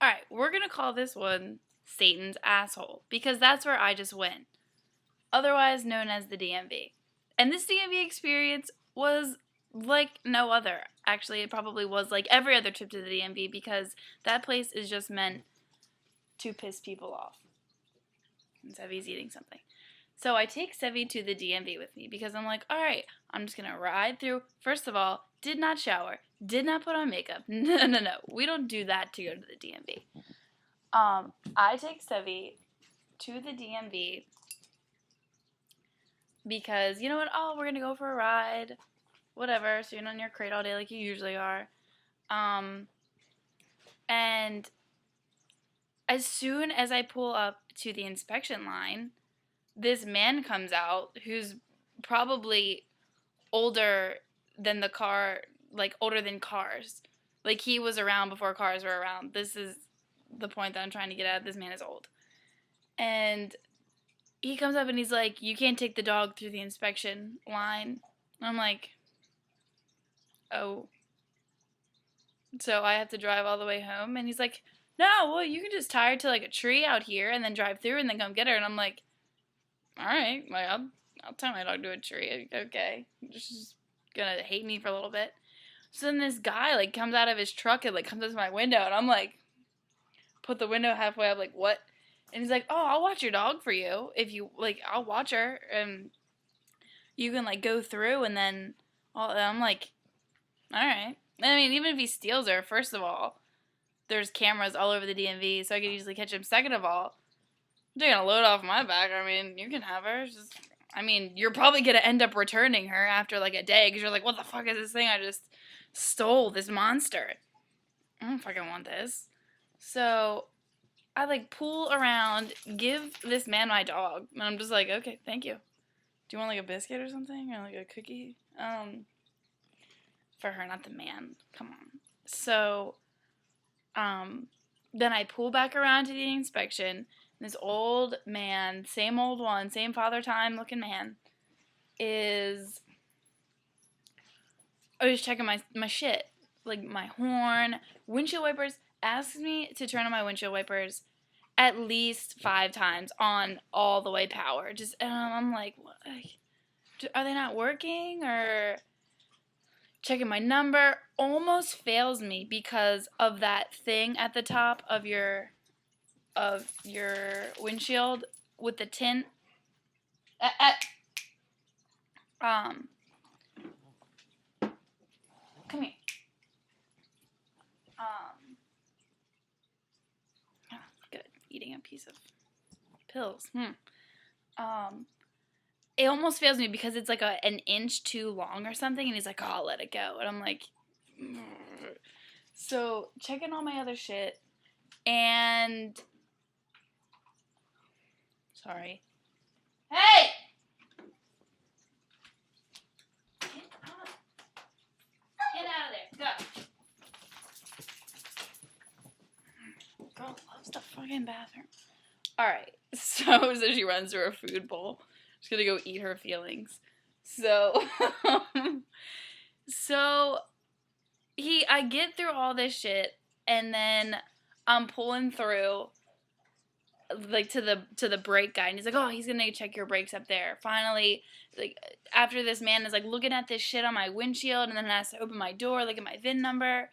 Alright, we're gonna call this one Satan's Asshole, because that's where I just went. Otherwise known as the DMV. And this DMV experience was like no other. Actually, it probably was like every other trip to the DMV, because that place is just meant to piss people off. And Sevy's eating something. So I take Sevy to the DMV with me because I'm like, alright, I'm just gonna ride through. First of all, did not shower, did not put on makeup. No. We don't do that to go to the DMV. I take Sevy to the DMV because, you know what, we're gonna go for a ride. Whatever, so you're not in your crate all day like you usually are. And as soon as I pull up to the inspection line, this man comes out who's probably older than the car, like older than cars. Like he was around before cars were around. This is the point that I'm trying to get at. This man is old. And he comes up and he's like, you can't take the dog through the inspection line. And I'm like, oh. So I have to drive all the way home? And he's like, no, well, you can just tie her to like a tree out here and then drive through and then come get her. And I'm like, alright, I'll tie my dog to a tree. Okay. She's gonna hate me for a little bit. So then this guy like comes out of his truck and like comes up to my window and I'm like, put the window halfway up, like, what? And he's like, oh, I'll watch your dog for you. If you, like, I'll watch her and you can like go through and then I'm like, alright. I mean, even if he steals her, first of all, there's cameras all over the DMV, so I could easily catch him. Second of all, they're gonna load off my back. I mean, you can have her. You're probably gonna end up returning her after like a day because you're like, what the fuck is this thing I just stole? This monster. I don't fucking want this. So I like pull around, give this man my dog, and I'm just like, okay, thank you. Do you want like a biscuit or something, or like a cookie? For her, not the man. Come on. So, then I pull back around to the inspection. This old man, same old one, same Father Time looking man, is checking my shit. Like my horn, windshield wipers, asks me to turn on my windshield wipers at least 5 times on all the way power. And I'm like, what? Are they not working? Or checking my number, almost fails me because of that thing at the top of your windshield with the tint. Come here. Good. Eating a piece of pills. It almost fails me because it's like an inch too long or something, and he's like, oh, I'll let it go. And I'm like, so checking all my other shit, and sorry. Hey! Get out of there. Go. Girl loves the fucking bathroom. Alright, so she runs through her food bowl. She's gonna go eat her feelings. So, I get through all this shit, and then I'm pulling through, like, to the brake guy, and he's like, oh, he's gonna check your brakes up there. Finally, like, after this man is, like, looking at this shit on my windshield, and then has to open my door, look at my VIN number,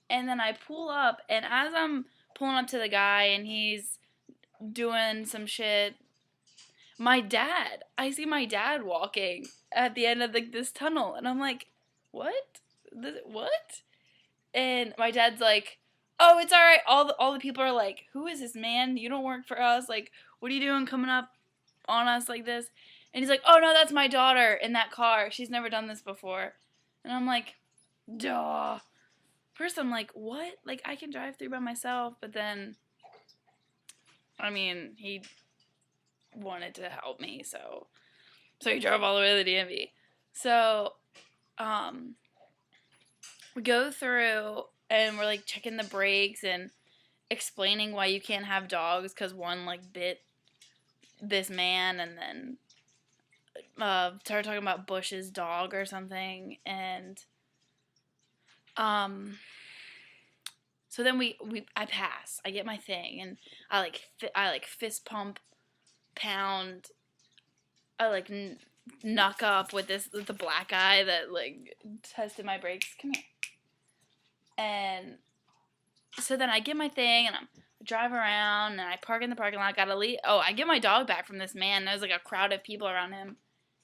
and then I pull up, and as I'm pulling up to the guy, and he's doing some shit, I see my dad walking at the end of this tunnel, and I'm like, what? What? And my dad's like, oh, it's alright. All the people are like, who is this man? You don't work for us. Like, what are you doing coming up on us like this? And he's like, oh no, that's my daughter in that car. She's never done this before. And I'm like, duh. First I'm like, what? Like, I can drive through by myself, but then, he wanted to help me, so he drove all the way to the DMV. So, we go through, and we're, like, checking the brakes and explaining why you can't have dogs, because one, like, bit this man, and then, started talking about Bush's dog or something, and, So then I pass. I get my thing, and I fist pump, pound. I like knock up with the black guy that like tested my brakes. Come here. And so then I get my thing, and I drive around, and I park in the parking lot. Gotta leave. Oh, I get my dog back from this man. There's like a crowd of people around him.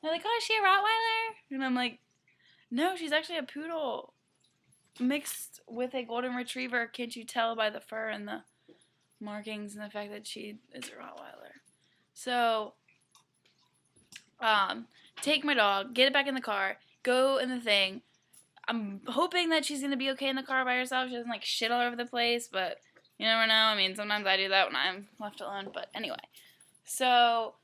They're like, "Oh, is she a Rottweiler?" And I'm like, "No, she's actually a poodle mixed with a golden retriever. Can't you tell by the fur and the markings and the fact that she is a Rottweiler?" So, take my dog, get it back in the car, go in the thing. I'm hoping that she's gonna be okay in the car by herself. She doesn't like shit all over the place, but you never know. I mean, sometimes I do that when I'm left alone. But anyway, so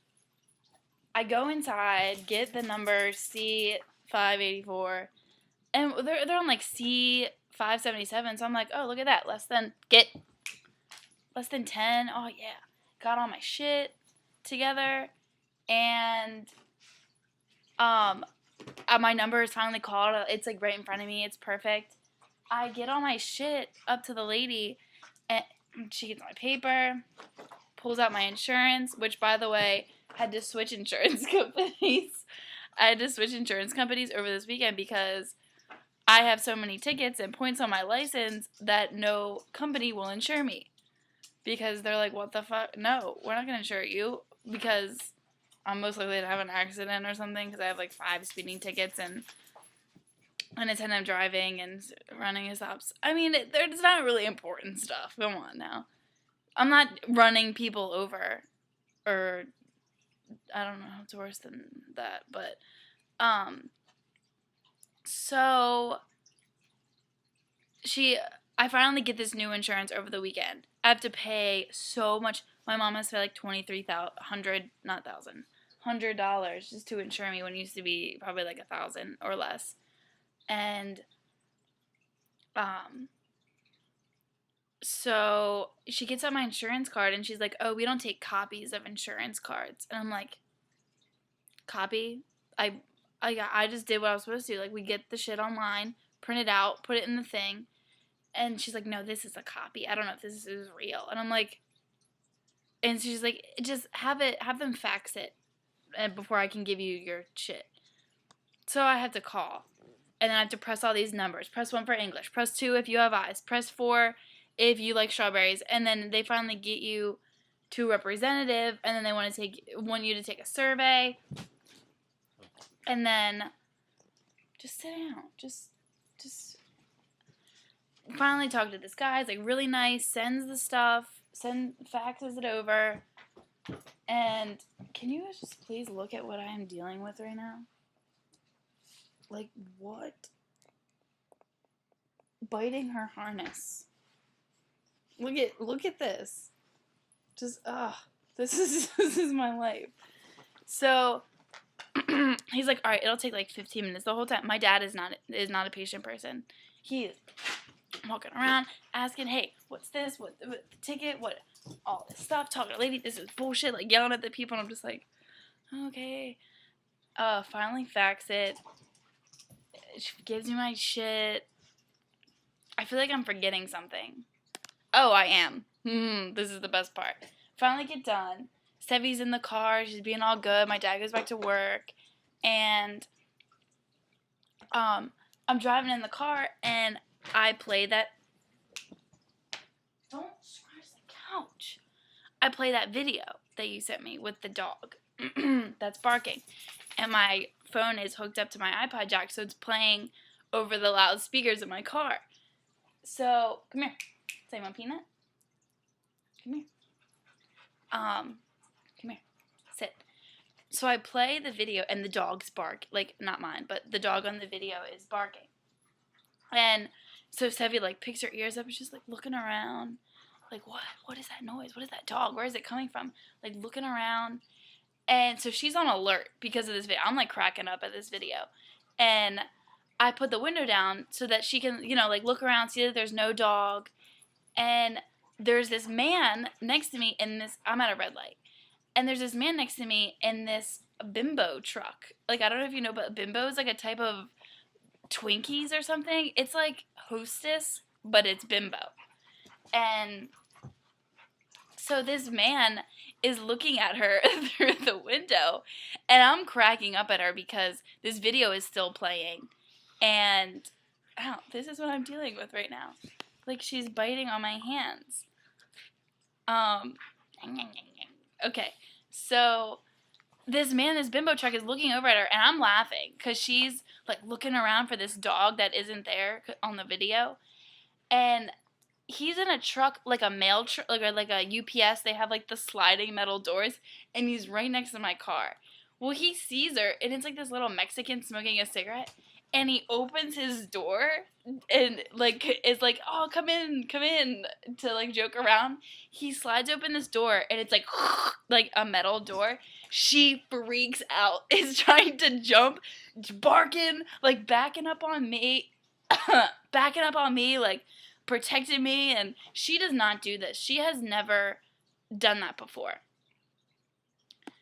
I go inside, get the number C584, and they're on like C577. So I'm like, oh, look at that, less than 10. Oh yeah, got all my shit together, and my number is finally called. It's like right in front of me. It's perfect. I get all my shit up to the lady, and she gets my paper, pulls out my insurance, which, by the way, had to switch insurance companies. I had to switch insurance companies over this weekend because I have so many tickets and points on my license that no company will insure me. Because they're like, what the fuck? No, we're not going to insure you because I'm most likely to have an accident or something because I have like 5 speeding tickets and unattended driving and running his stops. I mean, it's not really important stuff. Come on now. I'm not running people over, or I don't know, it's worse than that. But so I finally get this new insurance over the weekend. I have to pay so much. My mom has to pay like $100 just to insure me when it used to be probably like $1,000 or less. And so she gets out my insurance card and she's like, "Oh, we don't take copies of insurance cards." And I'm like, "Copy? I just did what I was supposed to. Like, we get the shit online, print it out, put it in the thing." And she's like, "No, this is a copy. I don't know if this is real." And I'm like, and she's like, "Just have them fax it before I can give you your shit." So I have to call. And then I have to press all these numbers. Press 1 for English. Press 2 if you have eyes. Press 4 if you like strawberries. And then they finally get you to a representative. And then they want you to take a survey. And then just sit down. Just finally talk to this guy. He's like really nice. Sends the stuff. Faxes it over. And can you guys just please look at what I am dealing with right now? Like, what? Biting her harness. Look at this. Just this is my life. So he's like, "All right, it'll take like 15 minutes." The whole time my dad is not a patient person. He is walking around asking, "Hey, what's this? What the ticket? What all this stuff?" Talking to the lady, "This is bullshit," like yelling at the people, and I'm just like, okay. Finally fax it. She gives me my shit. I feel like I'm forgetting something. Oh, I am. This is the best part. Finally get done. Sevi's in the car. She's being all good. My dad goes back to work. And I'm driving in the car, and I play that... Don't scratch the couch. I play that video that you sent me with the dog that's barking. And my phone is hooked up to my iPod jack, so it's playing over the loudspeakers in my car. So, come here. Say, my peanut? Come here. Come here. Sit. So I play the video, and the dog's bark. Like, not mine, but the dog on the video is barking. And so Sevi, like, picks her ears up, and she's, like, looking around. Like, what? What is that noise? What is that dog? Where is it coming from? Like, looking around. And so she's on alert because of this video. I'm, like, cracking up at this video. And I put the window down so that she can, like, look around, see that there's no dog. And there's this man next to me in this... I'm at a red light. And there's this man next to me in this Bimbo truck. Like, I don't know if you know, but Bimbo is, like, a type of Twinkies or something. It's like Hostess, but it's Bimbo. And so this man is looking at her through the window, and I'm cracking up at her because this video is still playing. And this is what I'm dealing with right now. Like, she's biting on my hands. Okay, so this man, this bimbo truck, is looking over at her, and I'm laughing because she's like looking around for this dog that isn't there on the video, and he's in a truck, like a mail truck, like a UPS. They have like the sliding metal doors, and he's right next to my car. Well, he sees her, and it's like this little Mexican smoking a cigarette, and he opens his door and like is like, "Oh, come in," to like joke around. He slides open this door, and it's like like a metal door. She freaks out, is trying to jump, barking, like backing up on me, like protected me. And she does not do this. She has never done that before.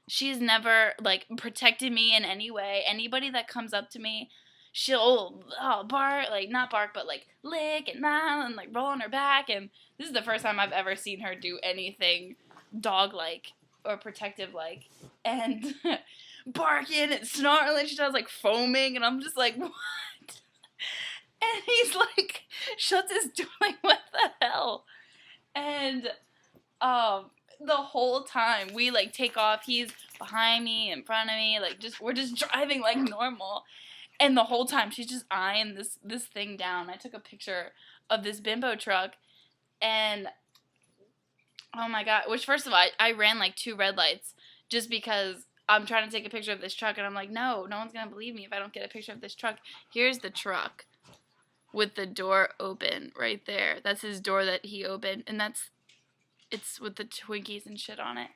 She's never like protected me in any way. Anybody that comes up to me, she'll bark, like not bark, but like lick and like roll on her back. And this is the first time I've ever seen her do anything dog-like or protective-like. And barking and snarling, she does like foaming, and I'm just like, what? And he's like, shuts his door, like, what the hell? And the whole time we like take off, he's behind me, in front of me, like we're just driving like normal. And the whole time she's just eyeing this thing down. I took a picture of this bimbo truck, and oh my god, which first of all, I ran like 2 red lights just because I'm trying to take a picture of this truck, and I'm like, no one's gonna believe me if I don't get a picture of this truck. Here's the truck with the door open right there. That's his door that he opened, and it's with the Twinkies and shit on it.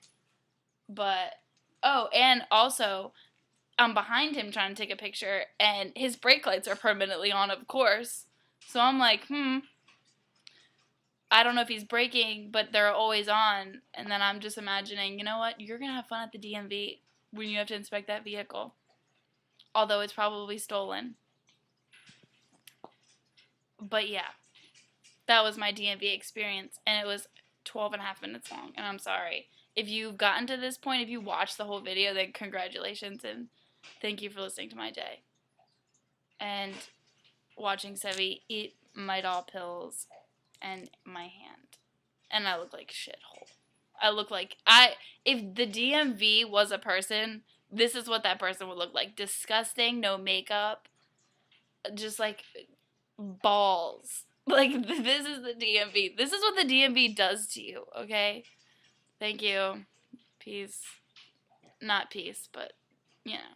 But, and also, I'm behind him trying to take a picture, and his brake lights are permanently on, of course. So I'm like, I don't know if he's braking, but they're always on. And then I'm just imagining, you know what? You're going to have fun at the DMV when you have to inspect that vehicle. Although it's probably stolen. But yeah, that was my DMV experience, and it was 12 and a half minutes long, and I'm sorry. If you've gotten to this point, if you watched the whole video, then congratulations, and thank you for listening to my day. And watching Sevi eat Midol pills and my hand. And I look like a shithole. I look like, if the DMV was a person, this is what that person would look like. Disgusting, no makeup, just like balls. Like, this is the DMV. This is what the DMV does to you, okay? Thank you. Peace. Not peace, but, you know.